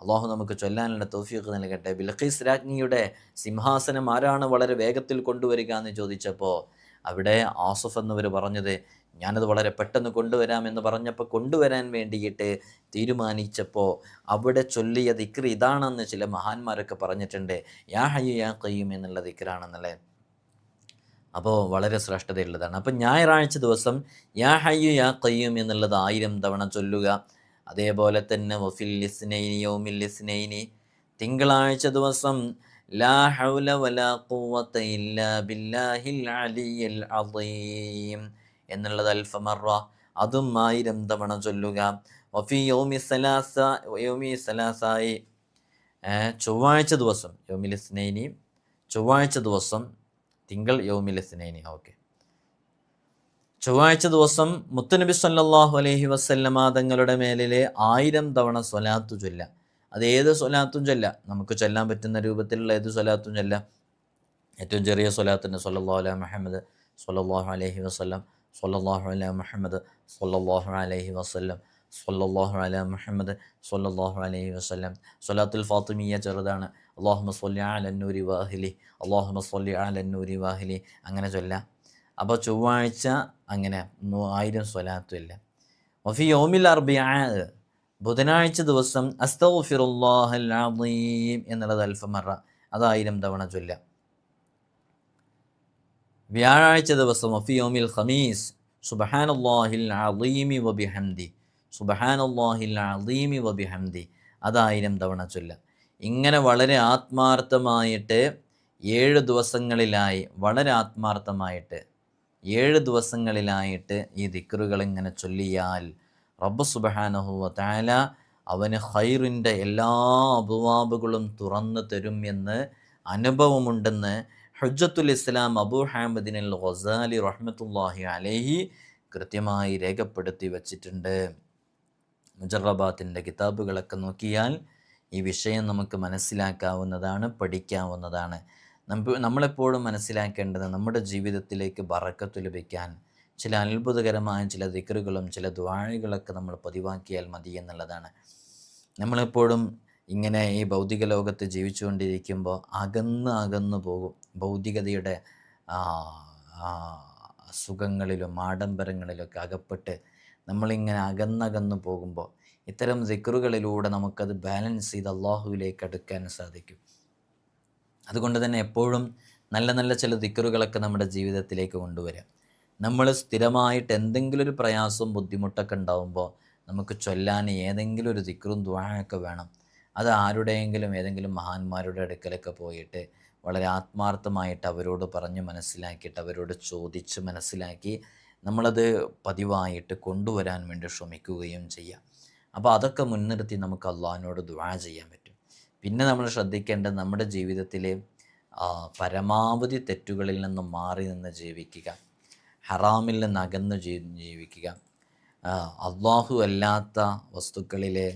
അള്ളാഹു നമുക്ക് ചൊല്ലാനുള്ള തൗഫീഖ് നൽകട്ടെ. ബിൽഖീസ് രാജ്ഞിയുടെ സിംഹാസനം ആരാണ് വളരെ വേഗത്തിൽ കൊണ്ടുവരിക എന്ന് ചോദിച്ചപ്പോൾ അവിടെ ആസുഫ് എന്നവർ പറഞ്ഞത് ഞാനത് വളരെ പെട്ടെന്ന് കൊണ്ടുവരാമെന്ന് പറഞ്ഞപ്പോൾ കൊണ്ടുവരാൻ വേണ്ടിയിട്ട് തീരുമാനിച്ചപ്പോൾ അവിടെ ചൊല്ലിയ ദിക്ർ ഇതാണെന്ന് ചില മഹാന്മാരൊക്കെ പറഞ്ഞിട്ടുണ്ട്. യാ ഹയ്യു യാ ഖയ്യൂം എന്നുള്ള ദിക്റാണെന്നല്ലേ. അപ്പോൾ വളരെ ശ്രേഷ്ഠതയുള്ളതാണ്. അപ്പം ഞായറാഴ്ച ദിവസം യാ ഹയ്യു യാ ഖയ്യൂം എന്നുള്ളത് 1000 തവണ ചൊല്ലുക. അതേപോലെ തന്നെ വഫിൽ ഇസ്നൈനി യൗമിൽ ഇസ്നൈനി തിങ്കളാഴ്ച ദിവസം ലാ ഹൗല വലാ ഖുവത ഇല്ലാ ബില്ലാഹിൽ അലിയിൽ അദീം എന്നുള്ളത് അൽഫമറ, അതും 1000 തവണ ചൊല്ലുക. വഫി യൗമി സലാസായി ചൊവ്വാഴ്ച ദിവസം യൗമിൽ ഇസ്നൈനി, ചൊവ്വാഴ്ച ദിവസം തിങ്കൾ യൗമിൽ ഇസ്നൈനി, ഓക്കെ, ചൊവ്വാഴ്ച ദിവസം മുത്തുനബി സല്ലല്ലാഹു അലൈഹി വസല്ലമ തങ്ങളുടെ മേലിലെ 1000 തവണ സ്വലാത്തു ചൊല്ല. അത് ഏത് സ്വലാത്തും ചൊല്ല, നമുക്ക് ചൊല്ലാൻ പറ്റുന്ന രൂപത്തിലുള്ള ഏത് സ്വലാത്തും ചൊല്ല. ഏറ്റവും ചെറിയ സ്വലാത്തിന് സ്വല്ലല്ലാഹു അലാ മുഹമ്മദ് സ്വല്ലല്ലാഹു അലൈഹി വസല്ലം, സ്വല്ലല്ലാഹു അലാ മുഹമ്മദ് സ്വല്ലല്ലാഹു അലൈഹി വസല്ലം, സ്വല്ലല്ലാഹു അലാ മുഹമ്മദ് സ്വല്ലല്ലാഹു അലൈഹി വസല്ലം. സ്വലാത്തുൽ ഫാത്തിമിയ ചെറുതാണ്. അല്ലാഹുമ്മ സ്വല്ലി അലൻ നൂരി വാഹിലി, അല്ലാഹുമ്മ സ്വല്ലി അലൻ നൂരി വാഹിലി, അങ്ങനെ ചൊല്ലാം. അപ്പോൾ ചൊവ്വാഴ്ച അങ്ങനെ 1000 സ്വലാത്തുമില്ല. വഫി യൗമിൽ അർബിഅ ബുധനാഴ്ച ദിവസം അസ്തഗ്ഫിറുല്ലാഹൽ അദീം എന്നുള്ളത് അൽഫമറ, അത് 1000 തവണ ചൊല്ലാം. വ്യാഴാഴ്ച ദിവസം വഫി യൗമിൽ ഖമീസ് സുബ്ഹാനല്ലാഹിൽ അദീമി വബിഹംദി, സുബ്ഹാനല്ലാഹിൽ അദീമി വബിഹംദി, അത് 1000 തവണ ചൊല്ലാം. ഇങ്ങനെ വളരെ ആത്മാർത്ഥമായിട്ട് 7 ദിവസങ്ങളിലായി, വളരെ ആത്മാർത്ഥമായിട്ട് 7 ദിവസങ്ങളിലായിട്ട് ഈ ദിക്റുകൾ ഇങ്ങനെ ചൊല്ലിയാൽ റബ്ബ് സുബ്ഹാനഹു വ തആല അവന് ഖൈറിൻ്റെ എല്ലാ അബ്വാബുകളും തുറന്നു തരും എന്ന് അനുഭവമുണ്ടെന്ന് ഹുജ്ജത്തുൽ ഇസ്ലാം അബൂ ഹാമിദിൻ അൽ ഗസാലി റഹ്മത്തുള്ളാഹി അലൈഹി കൃത്യമായി രേഖപ്പെടുത്തി വച്ചിട്ടുണ്ട്. മുജറബാത്തിൻ്റെ കിതാബുകളൊക്കെ നോക്കിയാൽ ഈ വിഷയം നമുക്ക് മനസ്സിലാക്കാവുന്നതാണ്, പഠിക്കാവുന്നതാണ്. നമ്മളെപ്പോഴും മനസ്സിലാക്കേണ്ടത് നമ്മുടെ ജീവിതത്തിലേക്ക് ബറക്കത്ത് ലഭിക്കാൻ ചില അത്ഭുതകരമായ ചില ദിക്റുകളും ചില ദുആകളൊക്കെ നമ്മൾ പതിവാക്കിയാൽ മതി എന്നുള്ളതാണ്. നമ്മളെപ്പോഴും ഇങ്ങനെ ഈ ഭൗതിക ലോകത്ത് ജീവിച്ചുകൊണ്ടിരിക്കുമ്പോൾ അകന്നു പോകും. ഭൗതികതയുടെ സുഖങ്ങളിലും ആഡംബരങ്ങളിലൊക്കെ അകപ്പെട്ട് നമ്മളിങ്ങനെ അകന്നകന്നു പോകുമ്പോൾ ഇത്തരം ദിക്റുകളിലൂടെ നമുക്കത് ബാലൻസ് ചെയ്ത് അള്ളാഹുവിലേക്ക് അടുക്കാൻ സാധിക്കും. അതുകൊണ്ട് തന്നെ എപ്പോഴും നല്ല നല്ല ചില ദിക്റുകളൊക്കെ നമ്മുടെ ജീവിതത്തിലേക്ക് കൊണ്ടുവരാം. നമ്മൾ സ്ഥിരമായിട്ട് എന്തെങ്കിലും ഒരു പ്രയാസവും ബുദ്ധിമുട്ടൊക്കെ ഉണ്ടാകുമ്പോൾ നമുക്ക് ചൊല്ലാൻ ഏതെങ്കിലും ഒരു ദിക്റും ദുആയൊക്കെ വേണം. അത് ആരുടെയെങ്കിലും ഏതെങ്കിലും മഹാന്മാരുടെ അടുക്കലൊക്കെ പോയിട്ട് വളരെ ആത്മാർത്ഥമായിട്ട് അവരോട് പറഞ്ഞ് മനസ്സിലാക്കിയിട്ട് അവരോട് ചോദിച്ച് മനസ്സിലാക്കി നമ്മളത് പതിവായിട്ട് കൊണ്ടുവരാൻ വേണ്ടി ശ്രമിക്കുകയും ചെയ്യാം. അപ്പോൾ അതൊക്കെ മുൻനിർത്തി നമുക്ക് അള്ളാഹിനോട് ദുആ ചെയ്യാൻ പറ്റും. പിന്നെ നമ്മൾ ശ്രദ്ധിക്കേണ്ടത് നമ്മുടെ ജീവിതത്തിൽ പരമാവധി തെറ്റുകളിൽ നിന്ന് മാറി നിന്ന് ജീവിക്കുക, ഹറാമിൽ നിന്ന് അകന്ന് ജീവിക്കുക. അള്ളാഹു അല്ലാത്ത വസ്തുക്കളിലെ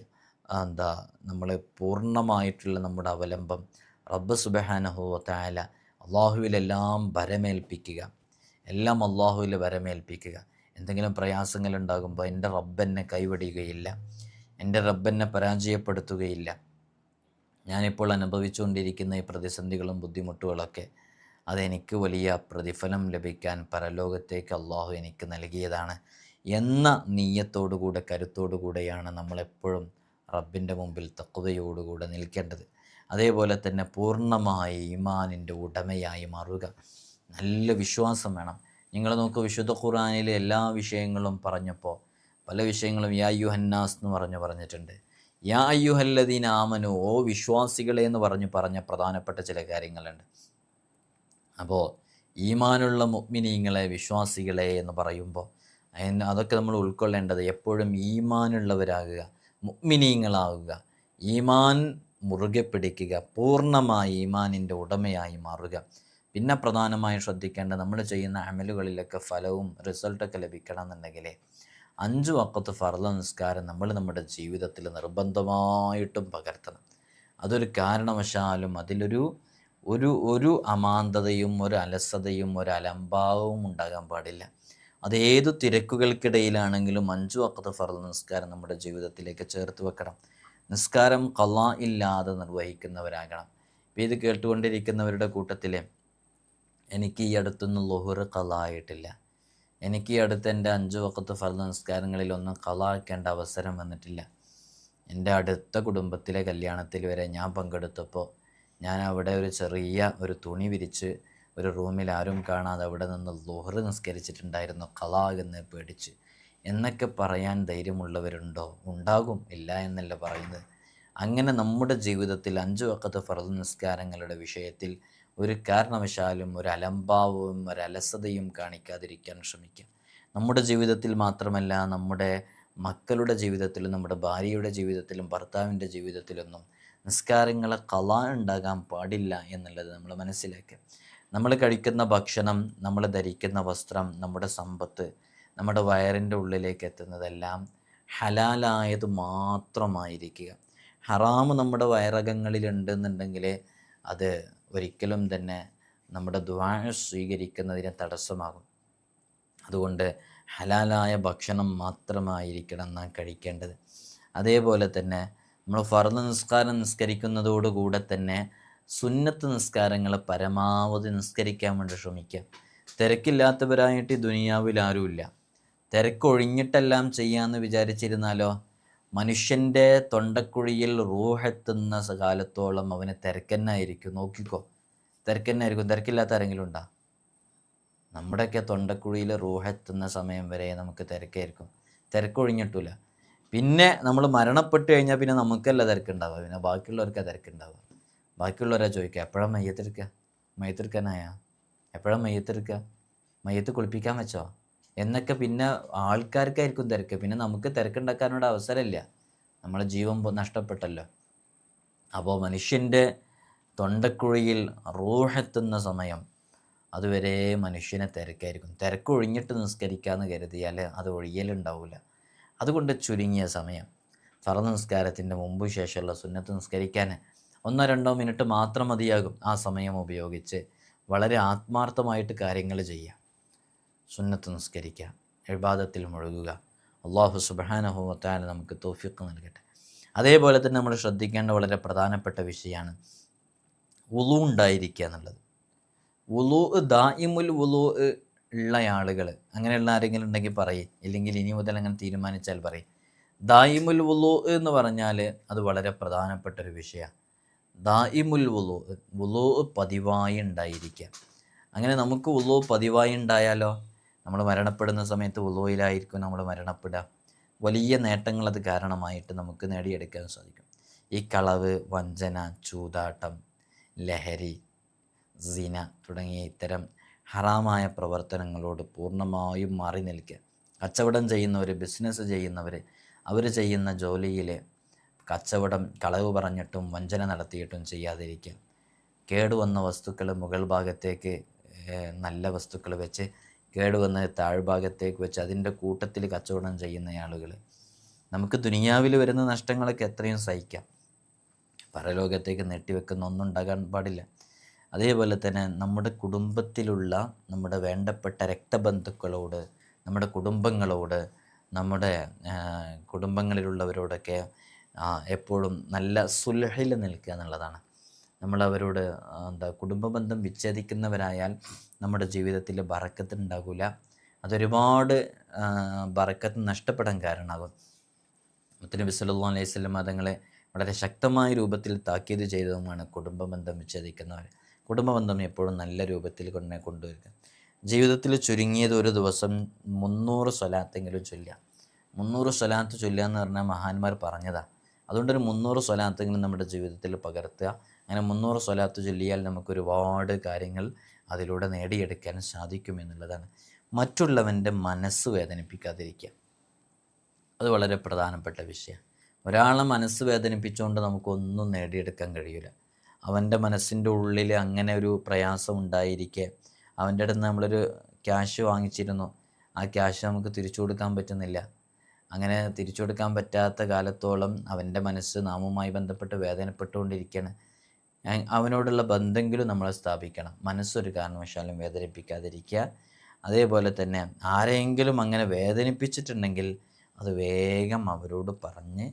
നമ്മൾ പൂർണ്ണമായിട്ടുള്ള നമ്മുടെ അവലംബം റബ്ബ് സുബ്ഹാനഹു വ തആല, അള്ളാഹുവിലെല്ലാം ഭരമേൽപ്പിക്കുക. എല്ലാം അള്ളാഹുവിൽ വരമേൽപ്പിക്കുക. എന്തെങ്കിലും പ്രയാസങ്ങളുണ്ടാകുമ്പോൾ എൻ്റെ റബ്ബെന്നെ കൈവടിയുകയില്ല, എൻ്റെ റബ്ബെന്നെ പരാജയപ്പെടുത്തുകയില്ല. ഞാനിപ്പോൾ അനുഭവിച്ചുകൊണ്ടിരിക്കുന്ന ഈ പ്രതിസന്ധികളും ബുദ്ധിമുട്ടുകളൊക്കെ അതെനിക്ക് വലിയ പ്രതിഫലം ലഭിക്കാൻ പരലോകത്തേക്ക് അള്ളാഹു എനിക്ക് നൽകിയതാണ് എന്ന നീയത്തോടുകൂടെ കരുത്തോടുകൂടെയാണ് നമ്മളെപ്പോഴും റബ്ബിൻ്റെ മുമ്പിൽ തഖ്വയോടുകൂടെ നിൽക്കേണ്ടത്. അതേപോലെ തന്നെ പൂർണ്ണമായി ഈമാനിൻ്റെ ഉടമയായി മാറുക. നല്ല വിശ്വാസം വേണം. നിങ്ങൾ നോക്കൂ, വിശുദ്ധ ഖുർആനിലെ എല്ലാ വിഷയങ്ങളും പറഞ്ഞപ്പോൾ പല വിഷയങ്ങളും യാ അയ്യുഹന്നാസ് എന്ന് പറഞ്ഞിട്ടുണ്ട്. യാ അയ്യുഹല്ലദീന ആമനു, ഓ വിശ്വാസികളെ എന്ന് പറഞ്ഞ പ്രധാനപ്പെട്ട ചില കാര്യങ്ങളുണ്ട്. അപ്പോൾ ഈമാനുള്ള മുഅ്മിനീങ്ങളെ, വിശ്വാസികളെ എന്ന് പറയുമ്പോൾ അതൊക്കെ നമ്മൾ ഉൾക്കൊള്ളേണ്ടത് എപ്പോഴും ഈമാനുള്ളവരാകുക, മുഅ്മിനീങ്ങളാകുക, ഈമാൻ മുറുകെ പിടിക്കുക, പൂർണ്ണമായി ഈമാനിൻ്റെ ഉടമയായി മാറുക. പിന്നെ പ്രധാനമായും ശ്രദ്ധിക്കേണ്ടത് നമ്മൾ ചെയ്യുന്ന അമലുകളിലൊക്കെ ഫലവും റിസൾട്ടൊക്കെ ലഭിക്കണം എന്നുണ്ടെങ്കിൽ 5 വഖത്ത് ഫർള് നിസ്കാരം നമ്മൾ നമ്മുടെ ജീവിതത്തിൽ നിർബന്ധമായിട്ടും പകർത്തണം. അതൊരു കാരണവശാലും അതിലൊരു ഒരു അമാന്തതയും ഒരു അലസതയും ഒരു അലംഭാവവും ഉണ്ടാകാൻ പാടില്ല. അതേതു തിരക്കുകൾക്കിടയിലാണെങ്കിലും 5 വഖത്ത് ഫർള് നിസ്കാരം നമ്മുടെ ജീവിതത്തിലേക്ക് ചേർത്ത് വെക്കണം. നിസ്കാരം ഖളാ ഇല്ലാതെ നിർവഹിക്കുന്നവരാകണം. ഇപ്പോൾ ഇത് കേട്ടുകൊണ്ടിരിക്കുന്നവരുടെ കൂട്ടത്തിൽ എനിക്ക് ഈ അടുത്തൊന്നും ളുഹർ ഖളാ ആയിട്ടില്ല, എനിക്ക് ഈ അടുത്ത് എൻ്റെ 5 വഖത്ത് ഫർള് നിസ്കാരങ്ങളിലൊന്നും ഖളാ ആക്കേണ്ട അവസരം വന്നിട്ടില്ല. എൻ്റെ അടുത്ത കുടുംബത്തിലെ കല്യാണത്തിൽ വരെ ഞാൻ പങ്കെടുത്തപ്പോൾ ഞാൻ അവിടെ ഒരു ചെറിയ ഒരു തുണി വിരിച്ച് ഒരു റൂമിൽ ആരും കാണാതെ അവിടെ നിന്ന് ളുഹർ നിസ്കരിച്ചിട്ടുണ്ടായിരുന്നു, ഖളാ എന്ന് പേടിച്ച് എന്നൊക്കെ പറയാൻ ധൈര്യമുള്ളവരുണ്ടോ? ഉണ്ടാകും, ഇല്ല എന്നല്ല പറയുന്നത്. അങ്ങനെ നമ്മുടെ ജീവിതത്തിൽ 5 വഖത്ത് ഫർള് നിസ്കാരങ്ങളുടെ വിഷയത്തിൽ ഒരു കാരണവശാലും ഒരു അലംഭാവവും ഒരു അലസതയും കാണിക്കാതിരിക്കാൻ ശ്രമിക്കുക. നമ്മുടെ ജീവിതത്തിൽ മാത്രമല്ല, നമ്മുടെ മക്കളുടെ ജീവിതത്തിലും നമ്മുടെ ഭാര്യയുടെ ജീവിതത്തിലും ഭർത്താവിൻ്റെ ജീവിതത്തിലൊന്നും നിസ്കാരങ്ങളെ ഖളാ ഉണ്ടാകാൻ പാടില്ല എന്നുള്ളത് നമ്മൾ മനസ്സിലാക്കുക. നമ്മൾ കഴിക്കുന്ന ഭക്ഷണം, നമ്മൾ ധരിക്കുന്ന വസ്ത്രം, നമ്മുടെ സമ്പത്ത്, നമ്മുടെ വയറിൻ്റെ ഉള്ളിലേക്ക് എത്തുന്നതെല്ലാം ഹലാലായത് മാത്രമായിരിക്കുക. ഹറാമ് നമ്മുടെ വയറകങ്ങളിലുണ്ടെന്നുണ്ടെങ്കിൽ അത് ഒരിക്കലും തന്നെ നമ്മുടെ ദുആ സ്വീകരിക്കുന്നതിന് തടസ്സമാകും. അതുകൊണ്ട് ഹലാലായ ഭക്ഷണം മാത്രമായിരിക്കണം നാം കഴിക്കേണ്ടത്. അതേപോലെ തന്നെ നമ്മൾ ഫർള് നിസ്കാരം നിസ്കരിക്കുന്നതോടുകൂടെ തന്നെ സുന്നത്ത് നിസ്കാരങ്ങൾ പരമാവധി നിസ്കരിക്കാൻ വേണ്ടി ശ്രമിക്കുക. തിരക്കില്ലാത്തവരായിട്ട് ഈ ദുനിയാവിൽ ആരുമില്ല. തിരക്കൊഴിഞ്ഞിട്ടെല്ലാം ചെയ്യാമെന്ന് വിചാരിച്ചിരുന്നാലോ, മനുഷ്യൻ്റെ തൊണ്ടക്കുഴിയിൽ റൂഹെത്തുന്ന കാലത്തോളം അവന് തിരക്കന്നായിരിക്കും. നോക്കിക്കോ, തിരക്കന്നായിരിക്കും. തിരക്കില്ലാത്ത ആരെങ്കിലും ഉണ്ടോ? നമ്മുടെയൊക്കെ തൊണ്ടക്കുഴിയിൽ റൂഹെത്തുന്ന സമയം വരെ നമുക്ക് തിരക്കായിരിക്കും. തിരക്കൊഴിഞ്ഞിട്ടില്ല. പിന്നെ നമ്മൾ മരണപ്പെട്ട് കഴിഞ്ഞാൽ പിന്നെ നമുക്കല്ല തിരക്കുണ്ടാവുക, പിന്നെ ബാക്കിയുള്ളവർക്കാണ് തിരക്കുണ്ടാവുക. ബാക്കിയുള്ളവരാ ചോദിക്കുക, എപ്പോഴാണ് മയ്യത്തെടുക്കുക? മയ്യത്തെടുക്കാനായാ? എപ്പോഴാണ് മയ്യത്തെടുക്കുക? മയ്യത്ത് കുളിപ്പിക്കാൻ വെച്ചോ? എന്നൊക്കെ പിന്നെ ആൾക്കാർക്കായിരിക്കും തിരക്ക്. പിന്നെ നമുക്ക് തിരക്കുണ്ടാക്കാനുള്ള അവസരമില്ല, നമ്മളെ ജീവൻ നഷ്ടപ്പെട്ടല്ലോ. അപ്പോൾ മനുഷ്യൻ്റെ തൊണ്ടക്കുഴിയിൽ റൂഹെത്തുന്ന സമയം അതുവരെ മനുഷ്യനെ തിരക്കായിരിക്കും. തിരക്കൊഴിഞ്ഞിട്ട് നിസ്കരിക്കാമെന്ന് കരുതിയാൽ അത് ഒഴിയലുണ്ടാവില്ല. അതുകൊണ്ട് ചുരുങ്ങിയ സമയം ഫർള് നിസ്കാരത്തിൻ്റെ മുമ്പ് ശേഷമുള്ള സുന്നത്ത് നിസ്കരിക്കാൻ 1-2 മിനിറ്റ് മാത്രം മതിയാകും. ആ സമയം ഉപയോഗിച്ച് വളരെ ആത്മാർത്ഥമായിട്ട് കാര്യങ്ങൾ ചെയ്യുക, സുന്നത്ത് നിസ്കരിക്കുക, ഇബാദത്തിൽ മുഴുകുക. അല്ലാഹു സുബ്ഹാനഹു വ തആല നമുക്ക് തൗഫീഖ് നൽകട്ടെ. അതേപോലെ തന്നെ നമ്മൾ ശ്രദ്ധിക്കേണ്ട വളരെ പ്രധാനപ്പെട്ട വിഷയമാണ് വുളു ഉണ്ടായിരിക്കുക എന്നുള്ളത്. വുളു, ദായിമുൽ വുളു ഉള്ള ആളുകൾ, അങ്ങനെയുള്ള ആരെങ്കിലും ഉണ്ടെങ്കിൽ പറയും, ഇല്ലെങ്കിൽ ഇനി മുതൽ അങ്ങനെ തീരുമാനിച്ചാൽ പറയും. ദായിമുൽ വുളു എന്ന് പറഞ്ഞാൽ അത് വളരെ പ്രധാനപ്പെട്ടൊരു വിഷയമാണ്. ദായിമുൽ വുളു, വുളു പതിവായി ഉണ്ടായിരിക്കുക. അങ്ങനെ നമുക്ക് വുളു പതിവായി ഉണ്ടായാലോ, നമ്മൾ മരണപ്പെടുന്ന സമയത്ത് വുളുയിലായിരിക്കും നമ്മൾ മരണപ്പെടുക. വലിയ നേട്ടങ്ങൾ അത് കാരണമായിട്ട് നമുക്ക് നേടിയെടുക്കാൻ സാധിക്കും. ഈ കളവ്, വഞ്ചന, ചൂതാട്ടം, ലഹരി, സിന തുടങ്ങിയ ഇത്തരം ഹറാമായ പ്രവർത്തനങ്ങളോട് പൂർണ്ണമായും മാറി നിൽക്കുക. കച്ചവടം ചെയ്യുന്നവർ, ബിസിനസ് ചെയ്യുന്നവർ, അവർ ചെയ്യുന്ന ജോലിയിൽ കച്ചവടം കളവ് പറഞ്ഞിട്ടും വഞ്ചന നടത്തിയിട്ടും ചെയ്യാതിരിക്കുക. കേടുവന്ന വസ്തുക്കൾ മുകൾ ഭാഗത്തേക്ക് നല്ല വസ്തുക്കൾ വെച്ച്, കേടുവന്ന താഴ്ഭാഗത്തേക്ക് വെച്ച് അതിൻ്റെ കൂട്ടത്തിൽ കച്ചവടം ചെയ്യുന്ന ആളുകൾ, നമുക്ക് ദുനിയാവിൽ വരുന്ന നഷ്ടങ്ങളൊക്കെ എത്രയും സഹിക്കാം. പരലോകത്തേക്ക് നെട്ടിവെക്കുന്ന ഒന്നും ഉണ്ടാകാൻ പാടില്ല. അതേപോലെ തന്നെ നമ്മുടെ കുടുംബത്തിലുള്ള നമ്മുടെ വേണ്ടപ്പെട്ട രക്തബന്ധുക്കളോട്, നമ്മുടെ കുടുംബങ്ങളോട്, നമ്മുടെ കുടുംബങ്ങളിലുള്ളവരോടൊക്കെ എപ്പോഴും നല്ല സുൽഹിൽ നിൽക്കുക എന്നുള്ളതാണ്. നമ്മളവരോട് കുടുംബ ബന്ധം വിച്ഛേദിക്കുന്നവരായാൽ നമ്മുടെ ജീവിതത്തിൽ ബറക്കത്ത് ഉണ്ടാകില്ല. അതൊരുപാട് ബറക്കത്ത് നഷ്ടപ്പെടാൻ കാരണമാകും. മുത്തുനബി സല്ലല്ലാഹു അലൈഹി വസല്ലം തങ്ങളെ വളരെ ശക്തമായ രൂപത്തിൽ താക്കീത് ചെയ്തതുമാണ് കുടുംബ ബന്ധം വിച്ഛേദിക്കുന്നവർ. കുടുംബ ബന്ധം എപ്പോഴും നല്ല രൂപത്തിൽ കൊണ്ടുവരിക. ജീവിതത്തിൽ ചുരുങ്ങിയത് ഒരു ദിവസം 300 സ്വലാത്തെങ്കിലും ചൊല്ലുക. 300 സ്വലാത്ത് ചൊല്ലുക എന്ന് പറഞ്ഞാൽ മഹാന്മാർ പറഞ്ഞതാണ്. അതുകൊണ്ടൊരു 300 സ്വലാത്തെങ്കിലും നമ്മുടെ ജീവിതത്തിൽ പകർത്തുക. അങ്ങനെ 300 സ്വലാത്ത് ചൊല്ലിയാൽ നമുക്ക് ഒരുപാട് കാര്യങ്ങൾ അതിലൂടെ നേടിയെടുക്കാൻ സാധിക്കുമെന്നുള്ളതാണ്. മറ്റുള്ളവൻ്റെ മനസ്സ് വേദനിപ്പിക്കാതിരിക്കുക, അത് വളരെ പ്രധാനപ്പെട്ട വിഷയമാണ്. ഒരാളെ മനസ്സ് വേദനിപ്പിച്ചുകൊണ്ട് നമുക്കൊന്നും നേടിയെടുക്കാൻ കഴിയില്ല. അവൻ്റെ മനസ്സിൻ്റെ ഉള്ളിൽ അങ്ങനെ ഒരു പ്രയാസം ഉണ്ടായിരിക്കെ, അവൻ്റെ അടുത്ത് നമ്മളൊരു ക്യാഷ് വാങ്ങിച്ചിരുന്നു, ആ ക്യാഷ് നമുക്ക് തിരിച്ചു കൊടുക്കാൻ പറ്റുന്നില്ല. അങ്ങനെ തിരിച്ചു കൊടുക്കാൻ പറ്റാത്ത കാലത്തോളം അവൻ്റെ മനസ്സ് നാമുമായി ബന്ധപ്പെട്ട് വേദനപ്പെട്ടുകൊണ്ടിരിക്കുകയാണ്. അവനോടുള്ള ബന്ധമെങ്കിലും നമ്മൾ സ്ഥാപിക്കണം. മനസ്സൊരു കാരണവശാലും വേദനിപ്പിക്കാതിരിക്കുക. അതേപോലെ തന്നെ ആരെങ്കിലും അങ്ങനെ വേദനിപ്പിച്ചിട്ടുണ്ടെങ്കിൽ അത് വേഗം അവരോട് പറഞ്ഞ്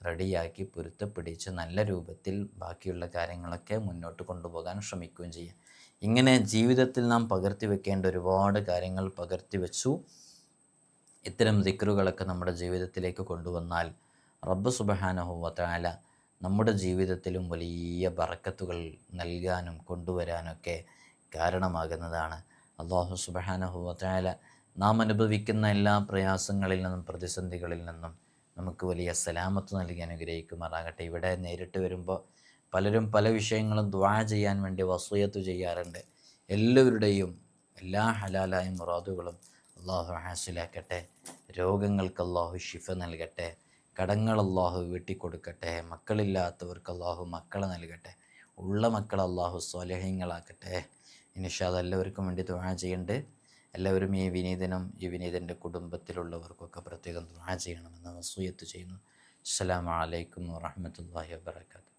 റെഡിയാക്കി പൊരുത്തപ്പിടിച്ച് നല്ല രൂപത്തിൽ ബാക്കിയുള്ള കാര്യങ്ങളൊക്കെ മുന്നോട്ട് കൊണ്ടുപോകാൻ ശ്രമിക്കുകയും ചെയ്യുക. ഇങ്ങനെ ജീവിതത്തിൽ നാം പകർത്തി വെക്കേണ്ട ഒരുപാട് കാര്യങ്ങൾ പകർത്തി വെച്ചു. ഇത്തരം ദിക്റുകളൊക്കെ നമ്മുടെ ജീവിതത്തിലേക്ക് കൊണ്ടുവന്നാൽ റബ്ബ് സുബ്ഹാനഹു വ തആല നമ്മുടെ ജീവിതത്തിലും വലിയ ബറക്കത്തുകൾ നൽകാനും കൊണ്ടുവരാനൊക്കെ കാരണമാകുന്നതാണ്. അല്ലാഹു സുബ്ഹാനഹു വ തആല നാം അനുഭവിക്കുന്ന എല്ലാ പ്രയാസങ്ങളിൽ നിന്നും പ്രതിസന്ധികളിൽ നിന്നും നമുക്ക് വലിയ സലാമത്ത് നൽകി അനുഗ്രഹിക്കുമാറാകട്ടെ. ഇവിടെ നേരിട്ട് വരുമ്പോൾ പലരും പല വിഷയങ്ങളും ദുആ ചെയ്യാൻ വേണ്ടി വസിയത്ത് ചെയ്യാറുണ്ട്. എല്ലാവരുടെയും എല്ലാ ഹലാലായ മുറാദുകളും അള്ളാഹു ഹാസിലാക്കട്ടെ. രോഗങ്ങൾക്ക് അള്ളാഹു ഷിഫ നൽകട്ടെ. കടങ്ങൾ അള്ളാഹു വീട്ടിക്കൊടുക്കട്ടെ. മക്കളില്ലാത്തവർക്ക് അള്ളാഹു മക്കളെ നൽകട്ടെ. ഉള്ള മക്കൾ അള്ളാഹു സ്വാലിഹീങ്ങളാക്കട്ടെ. ഇൻഷാ അല്ലാഹ് എല്ലാവർക്കും വേണ്ടി ദുആ ചെയ്യണ്ട്. എല്ലാവരും ഈ വിനീതൻ്റെ കുടുംബത്തിലുള്ളവർക്കൊക്കെ പ്രത്യേകം ദുആ ചെയ്യണമെന്ന് വസിയത്ത് ചെയ്യുന്നു. അസ്സലാമു അലൈക്കും വറഹ്മത്തുള്ളാഹി വബറകാതുഹു.